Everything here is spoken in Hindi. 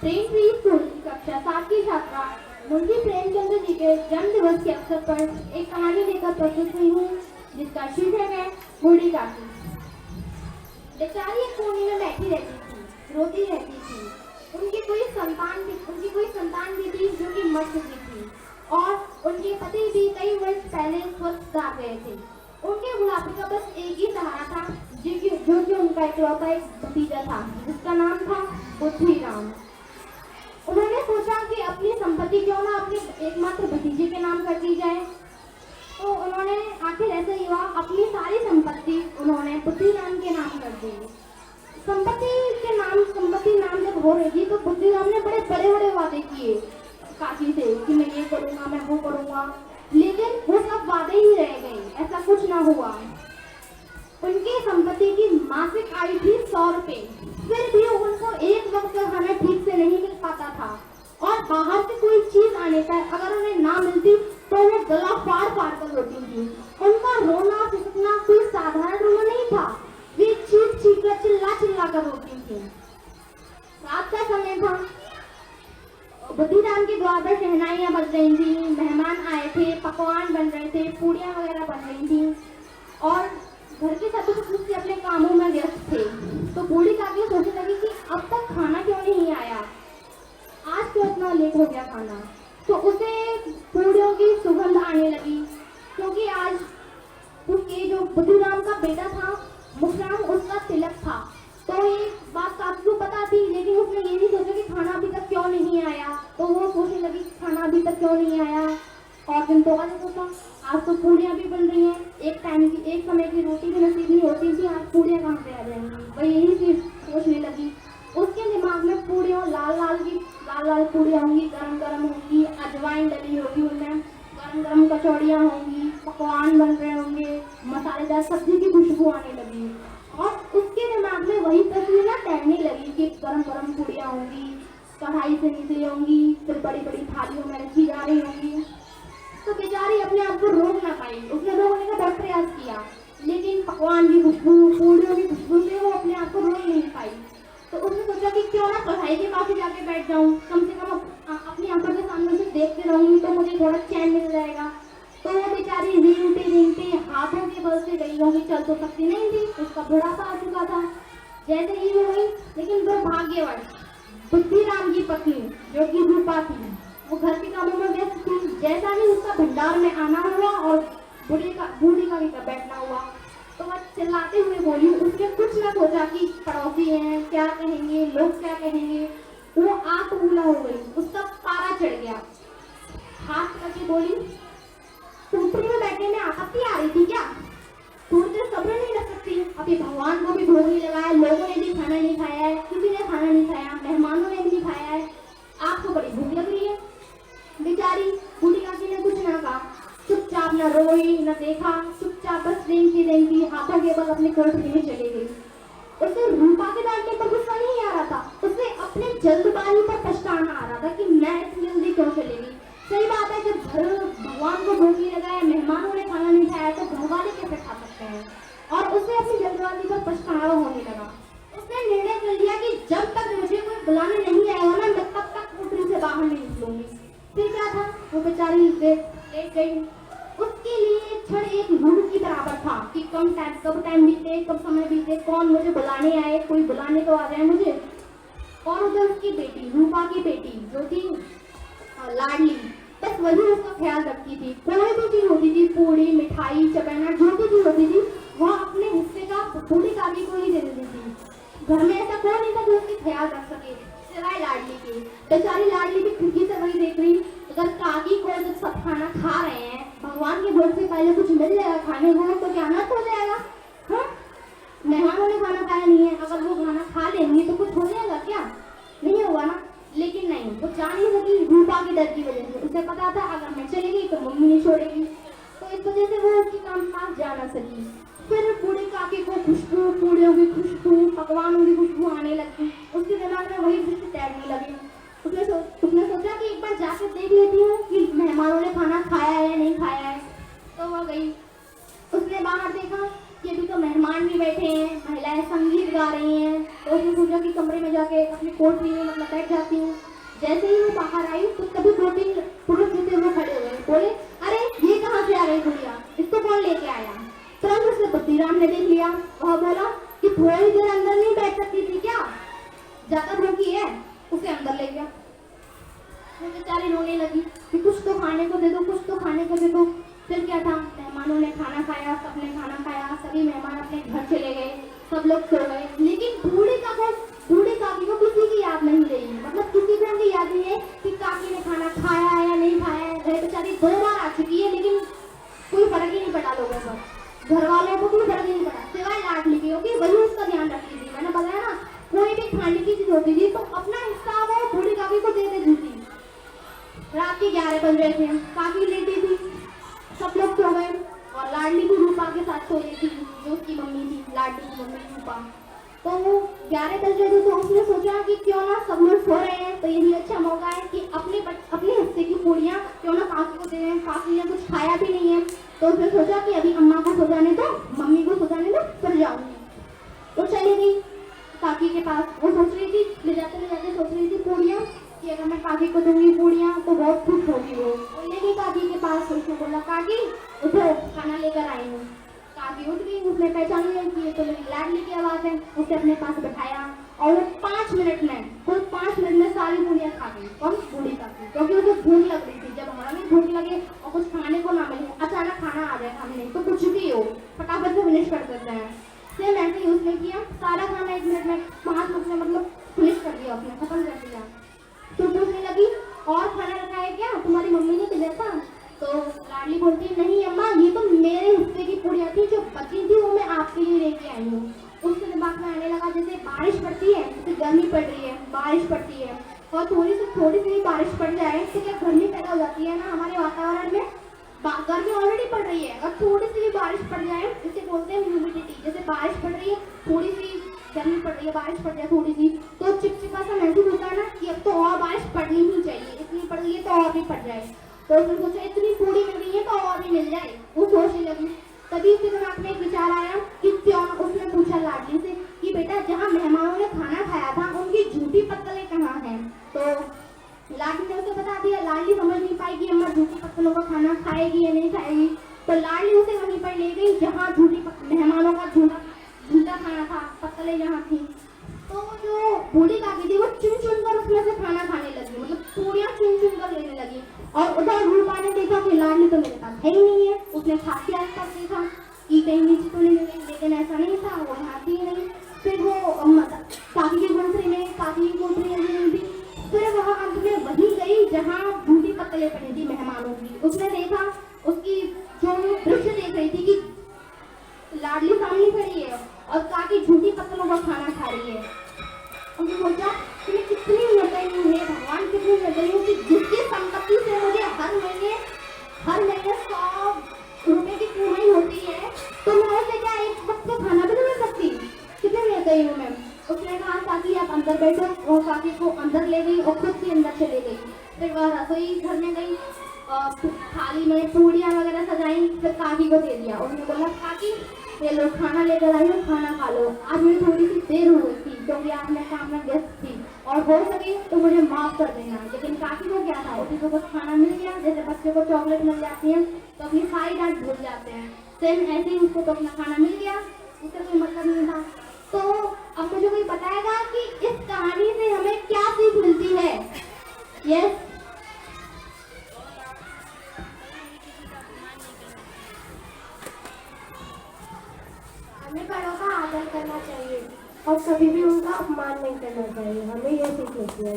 प्रेमप्री स्कूल कक्षा 7 की छात्रा मुंशी प्रेमचंद्र जी के जन्म दिवस के अवसर पर एक कहानी लेकर प्रस्तुत हुई हूँ, जिसका शीर्षक है बूढ़ी काकी। बेचारी एक कोने में बैठी रहती थी, रोती रहती थी। उनकी कोई संतान भी थी जो कि मर चुकी थी और उनके पति भी कई वर्ष पहले स्वस्थ जा गए थे। उनके बुढ़ापे का बस एक ही सहारा था, जो कि उनका इकलौता एक भतीजा था, जिसका नाम था बुद्धिराम। उन्होंने सोचा कि अपनी संपत्ति क्यों ना अपने एकमात्र भतीजे के नाम कर दी जाए। तो उन्होंने आखिर ऐसा ही हुआ, अपनी सारी संपत्ति उन्होंने बुद्धिराम के नाम कर दी। संपत्ति नाम जब हो रही थी तो बुद्धिराम ने बड़े बड़े वादे किए काकी से कि मैं ये करूंगा, मैं वो करूंगा, लेकिन वो सब वादे ही रह गए, ऐसा कुछ ना हुआ। उनकी संपत्ति की मासिक आय थी 100 रुपए, फिर भी उनको एक वक्त का खाना ठीक से नहीं मिल पाता था और बाहर से कोई चीज आने पर अगर उन्हें ना मिलती तो वो गला फाड़ कर रोती थी। उनका रोना फिसकना कोई साधारण रोना नहीं था, वे चीख कर चिल्ला कर रोती थी। रात का समय था, बुद्धिराम के द्वार पर शहनाइयां बज रही थी, मेहमान आए थे, पकवान बन रहे थे, पूड़ियां वगैरह बन रही थी और घर के सभी सदस्य अपने कामों में व्यस्त थे। तो बूढ़ी काकी सोचने लगी कि अब तक खाना क्यों नहीं आया, आज क्यों इतना लेट हो गया खाना। तो उसे पूड़ियों की सुगंध आने लगी, क्योंकि आज उसके जो बुद्धिराम का बेटा था मुखराम, उसका तिलक था। तो ये बात काकी को पता थी, लेकिन उसने ये नहीं सोचा कि खाना अभी तक क्यों नहीं आया। तो वो सोचने लगी खाना अभी तक क्यों नहीं आया। और दिन तो सोचा आज तो पूड़ियाँ भी बन रही हैं, एक समय की रोटी भी नसीब नहीं होती थी, आज पूड़ियाँ कहाँ से आ जाएंगी, वही यही चीज सोचने लगी। उसके दिमाग में पूड़ियाँ लाल लाल पूड़ियाँ होंगी, गरम होंगी, अजवाइन डली होगी, उनमें गरम कचौड़ियाँ होंगी, पकवान बन रहे होंगे, मसालेदार सब्जी की खुशबू आने लगी और उसके दिमाग में वही तस्वीर ना तैरने लगी कि गरम पूड़ियाँ होंगी, कढ़ाई से निकली होंगी, फिर बड़ी थालियों में रखी जा रही होंगी। तो बेचारी अपने आप को रोक ना पाई, उसने रोकने का बहुत प्रयास किया, लेकिन पकवान की खुशबू, पूड़ियों की खुशबू से वो अपने आप को रोक नहीं पाई। तो उसने सोचा कि क्यों ना कढ़ाई के पास जाके बैठ जाऊं, कम से कम अपनी आंखों के सामने से देखते रहूंगी तो मुझे थोड़ा चैन मिल जाएगा। तो वो बेचारी रेंगते हाथों के बल से गई होगी, चल तो सकती नहीं थी, उसका बुढ़ापा आ चुका था। जैसे ही वो गई, लेकिन वो भाग्यवश बुद्धिराम की पत्नी जो कि रूपा थी, वो घर के कामों में व्यस्त थी। जैसा ही उसका भंडार में आना हुआ और बूढ़ी का भी बैठना हुआ, तो वह चिल्लाते हुए बोली, उसने कुछ ना सोचा कि पड़ोसी हैं, क्या कहेंगे, लोग क्या कहेंगे, वो आग बबूला हो गई, उसका पारा चढ़ गया। हाथ करके बोली, टोकरी में बैठने में आपत्ति आ रही थी क्या? थोड़ी देर सब्र नहीं रख सकती? अभी भगवान को भी भोग नहीं लगाया, लोगों ने भी खाना नहीं खाया है, किसी ने खाना नहीं खाया, मेहमानों ने भी नहीं खाया है, आपको बड़ी भूख लग रही है। बेचारी बूढ़ी काकी ने कुछ ना कहा, चुपचाप न रोई न देखा, चुपचाप बस रेंगती हाथों के बल अपनी कोठरी में चली गई। उसे रूपा के डांटने पर गुस्सा नहीं आ रहा था, उसे अपने जल्दबाजी पर पछताना आ रहा था कि मैं इतनी जल्दी क्यों चली गई। सही बात है, जब घर भगवान को भोग नहीं लगाया, मेहमानों ने खाना नहीं खाया, तो घर वाले कैसे खा सकते हैं। और उसे अपनी जल्दबाजी पर पछतावा होने लगा। उसने निर्णय कर लिया कि जब तक मुझे कोई बुलाने नहीं आएगा ना, मैं तब तक कोठरी से बाहर नहीं निकलूंगी। फिर क्या था, वो बेचारी लेट गई। उसके लिए क्षण एक युग की बराबर था कि कब टाइम बीते, कब समय बीते, कौन मुझे बुलाने आए, कोई बुलाने तो आ जाए मुझे। और उधर उसकी बेटी, रूपा की बेटी जो थी लाडली, बस वही उसका ख्याल रखती थी। कोई भी चीज होती थी, पूड़ी, मिठाई, चपेना, जो भी चीज होती थी, वह अपने हिस्से का बूढ़ी काकी को ही दे देती थी। घर में ऐसा कोई नहीं था जो उसकी ख्याल रख सके, सिवाय लाडली की। बेचारी लाडली भी खिड़की से वही देख रही, अगर काकी को जब सब खाना खा रहे हैं, भगवान के भोग से पहले कुछ मिल जाएगा खाने को, तो क्या अनर्थ हो जाएगा। हाँ, मेहमानों ने खाना खाया नहीं है, अगर वो खाना खा लेंगी तो कुछ हो जाएगा क्या? नहीं होगा ना। लेकिन नहीं, वो जा नहीं सकी रूपा के डर की वजह से। उसे पता था अगर मैं चली गई तो मम्मी नहीं छोड़ेगी, तो इस वजह से वो उसके काम पास जा ना सकी। फिर बूढ़ी काकी को खुशबू, पूड़ियों की खुशबू, पकवानों की खुशबू आने लगी। उसके दिमाग में वही दृश्य तैरने लगे। उसने सोचा कि एक बार जाकर देख लेती हूँ कि मेहमानों ने खाना खाया है या नहीं खाया है। तो वह गई, उसने बाहर देखा कि अभी तो मेहमान भी बैठे हैं, महिलाएं संगीत गा रही हैं। तो उसने सोचा कि कमरे में जाके अपनी कोठरी में मतलब बैठ जाती हूँ। जैसे ही वो बाहर आई तो तभी 2-3 पुरुष जो थे वो खड़े हुए, बोले अरे ये कहाँ से आ गई गुड़िया, इसको कौन लेके आया। तुरंत उसने बुद्धिराम ने देख लिया। वह बोला कि थोड़ी देर अंदर नहीं बैठ सकती थी क्या, ज्यादा भूखी है। उसे अंदर ले गया। वो बेचारी रोने लगी कि कुछ तो खाने को दे दो, कुछ तो खाने को दे दो। फिर क्या था, मेहमानों ने खाना खाया, सबने खाना खाया, सभी मेहमान अपने घर चले गए, सब लोग सो गए। लेकिन बूढ़ी काकी को किसी की याद नहीं रही। मतलब किसी को उनकी याद नहीं है कि काकी ने खाना खाया है या नहीं खाया है। वह बेचारी 2 बार आ चुकी है, लेकिन कोई फर्क ही नहीं पड़ा लोगों पर, घर वालों को कोई फर्क ही नहीं पड़ा, सिवाय लाडली की होगी वही उसका ध्यान रखती थी। मैंने बताया ना, कोई भी खाने की चीज होती थी तो अपना हिस्सा वो बूढ़ी काकी को दे देती थी। रात के 11 बज रहे थे, काकी लेटी थी, सब लोग सो गए और लाडली भी रूपा के साथ सो रही थी, जो उसकी मम्मी थी, लाडली की मम्मी रूपा। तो वो 11 बज रहे थे तो उसने सोचा कि क्यों ना सब लोग सो रहे हैं तो यही अच्छा मौका है कि अपने हिस्से की पूड़ियाँ क्यों ना काकी को दे दें। काकी ने कुछ खाया भी नहीं है। तो उसने सोचा कि अभी अम्मा को सो जाने दो, मम्मी को सो जाने दो, फिर जाऊंगी। तो चली गई काकी के पास। वो सोच रही थी, ले जाते सोच रही थी पूड़ियाँ कि अगर मैं काकी को दूंगी पूड़ियाँ तो बहुत खुश होगी वो। ले गई काकी के पास। उसने बोला काकी उठो, खाना लेकर आई हूँ। काकी उठ गई। उसने पहचान लिया कि ये तो मेरी लाडली की आवाज़ है। उसे अपने पास बैठाया और वो 5 मिनट में सारी पूड़ियाँ खा गई। कौन? बूढ़ी काकी। क्योंकि उसे भूख लग रही थी। जब हमें भूख लगे और कुछ खाने को ना मिले, अचानक खाना आ जाए हमने, तो कुछ भी हो फटाफट से फिनिश कर देते हैं। सेम ऐसे ही उसने किया, सारा खाना 1 मिनट में 5 मिनट में मतलब फिनिश कर दिया, उसने खत्म कर दिया। तो पूछने लगी और खाना रखा है क्या, तुम्हारी मम्मी ने दिया था? तो लाडली बोलती नहीं अम्मा, ये तो मेरे हिस्से की पूड़ियाँ थी, जो बची थी वो मैं आपके लिए लेके आई हूँ। उसके दिमाग में आने लगा जैसे बारिश पड़ती है, जैसे गर्मी पड़ रही है, बारिश पड़ती है और थोड़ी सी बारिश पड़ जाए तो क्या गर्मी पैदा हो जाती है ना हमारे वातावरण में। गर्मी ऑलरेडी पड़ रही है और थोड़ी सी भी बारिश पड़ जाए, जिसे बोलते हैं ह्यूमिडिटी। जैसे बारिश पड़ रही है, थोड़ी सी गर्मी पड़ रही है, बारिश पड़ जाए थोड़ी सी, तो चिपचिपा सा महसूस होता है ना कि अब तो और बारिश पड़नी ही चाहिए, इतनी पड़ रही है तो और भी पड़ जाए। तो उसने सोचा इतनी पूड़ी मिल रही है तो और भी मिल जाए, वो सोचने लगी। तभी उसके दिमाग में एक विचार आया कि क्यों। उसने पूछा लाडली से कि बेटा जहाँ मेहमानों ने खाना खाया था उनकी झूठी पत्तलें कहाँ हैं। तो लाडली ने उसे बता दिया। लाडली समझ नहीं पाई कि अम्मा झूठी पत्तलों का खाना खाएगी या नहीं खाएगी। तो लाडली उसे वहीं पर ले गई जहाँ मेहमानों का झूठा खाना था, पत्तलें जहाँ थी। तो जो बूढ़ी काकी थी वो चुन कर उसमें से खाना खाने लगी, मतलब पूड़ियाँ चुन कर लेने लगी। और उधर रूपा ने देखा कि लाडली तो मेरे पास है ही नहीं है। उसने खा के आसपास देखा कि कहीं नीचे तो नहीं गई, लेकिन ऐसा नहीं था, वो खाती ही नहीं। फिर वो काकी की कोठरी नहीं थी। फिर वहाँ अंत में वही गई जहाँ झूठी पत्तलें पड़ी थी मेहमानों की। उसने देखा, उसकी जो दृश्य देख रही थी कि लाडली सामने खड़ी है और काकी झूठी पत्तलों का खाना खा रही है। उसने सोचा कि मैं कितनी निर्दयी हूँ, भगवान कितनी निर्दयी हूँ कि जिसकी संपत्ति से मुझे हर महीने 100 रुपए की कमाई होती है, तो मैं उसे क्या एक वक्त का खाना भी नहीं मिल सकती। कितनी निर्दयी हूँ मैं। उसने कहा काकी आप अंदर बैठो। वो काकी को अंदर ले गई और खुद भी अंदर चले गई। फिर वह रसोई घर में गई, थाली में पूड़ियाँ वगैरह सजाई, फिर काकी को दे दिया। उसने बोला काकी ये लो खाना लेकर आई हो, खाना खा लो। आज मुझे थोड़ी सी देर हो गई थी क्योंकि आज मैं काम में व्यस्त थी, और हो सके तो मुझे माफ कर देना। लेकिन काकी को क्या था, उसी को कुछ खाना मिल गया, जैसे बच्चे को चॉकलेट मिल जाती है तो अपनी सारी डांट भूल जाते हैं, सेम ऐसे ही उसको तो अपना खाना मिल गया, उसे कोई मतलब नहीं था। तो अब मुझे कोई बताएगा कि इस कहानी से हमें क्या सीख मिलती है? यस, हमें बड़ों का आदर करना चाहिए और कभी भी उनका अपमान नहीं करना चाहिए। हमें यह सीख मिलती है।